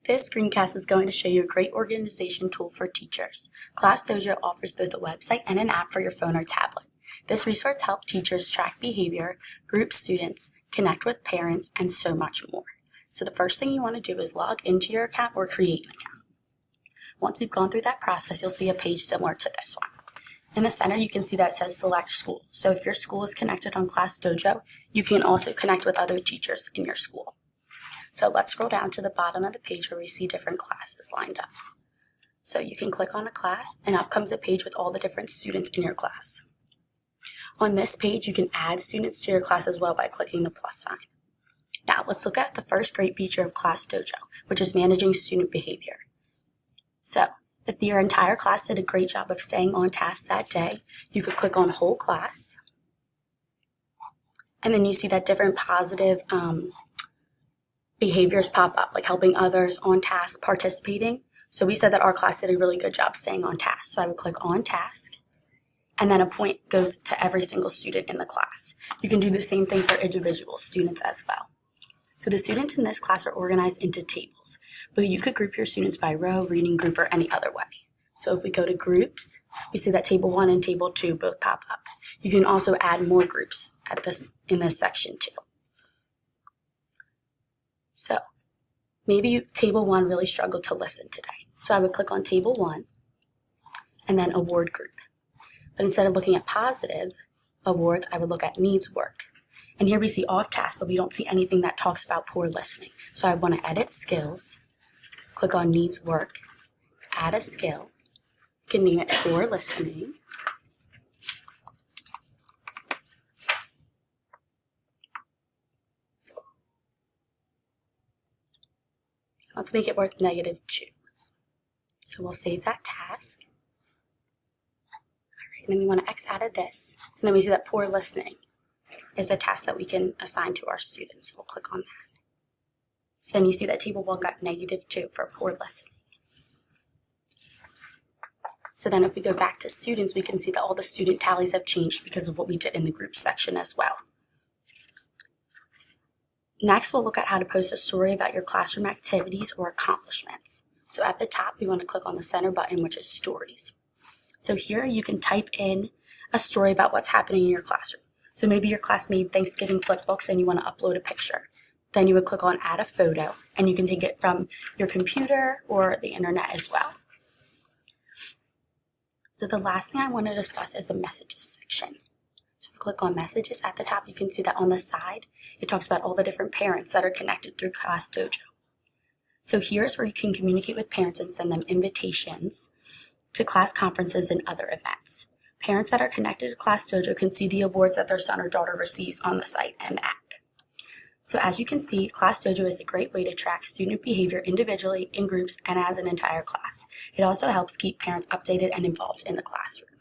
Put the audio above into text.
This screencast is going to show you a great organization tool for teachers. Class Dojo offers both a website and an app for your phone or tablet. This resource helps teachers track behavior, group students, connect with parents, and so much more. So the first thing you want to do is log into your account or create an account. Once you've gone through that process, you'll see a page similar to this one. In the center, you can see that it says Select School. So if your school is connected on Class Dojo, you can also connect with other teachers in your school. So let's scroll down to the bottom of the page where we see different classes lined up. So you can click on a class, and up comes a page with all the different students in your class. On this page, you can add students to your class as well by clicking the plus sign. Now let's look at the first great feature of Class Dojo, which is managing student behavior. So if your entire class did a great job of staying on task that day, you could click on Whole Class, and then you see that different positive behaviors pop up, like helping others, on task, participating. So we said that our class did a really good job staying on task. So I would click on task, and then a point goes to every single student in the class. You can do the same thing for individual students as well. So the students in this class are organized into tables, but you could group your students by row, reading group, or any other way. So if we go to groups, we see that table 1 and table 2 both pop up. You can also add more groups in this section too. So maybe table 1 really struggled to listen today. So I would click on table 1 and then award group. But instead of looking at positive awards, I would look at needs work. And here we see off task, but we don't see anything that talks about poor listening. So I want to edit skills, click on needs work, add a skill, you can name it poor listening. Let's make it worth -2. So we'll save that task. All right, and then we want to X out of this. And then we see that poor listening is a task that we can assign to our students. We'll click on that. So then you see that table 1 got -2 for poor listening. So then if we go back to students, we can see that all the student tallies have changed because of what we did in the group section as well. Next, we'll look at how to post a story about your classroom activities or accomplishments. So at the top, we want to click on the center button, which is Stories. So here you can type in a story about what's happening in your classroom. So maybe your class made Thanksgiving flipbooks and you want to upload a picture. Then you would click on Add a Photo, and you can take it from your computer or the internet as well. So the last thing I want to discuss is the Messages section. So if you click on Messages at the top, you can see that on the side, it talks about all the different parents that are connected through Class Dojo. So here's where you can communicate with parents and send them invitations to class conferences and other events. Parents that are connected to Class Dojo can see the awards that their son or daughter receives on the site and app. So as you can see, Class Dojo is a great way to track student behavior individually, in groups, and as an entire class. It also helps keep parents updated and involved in the classroom.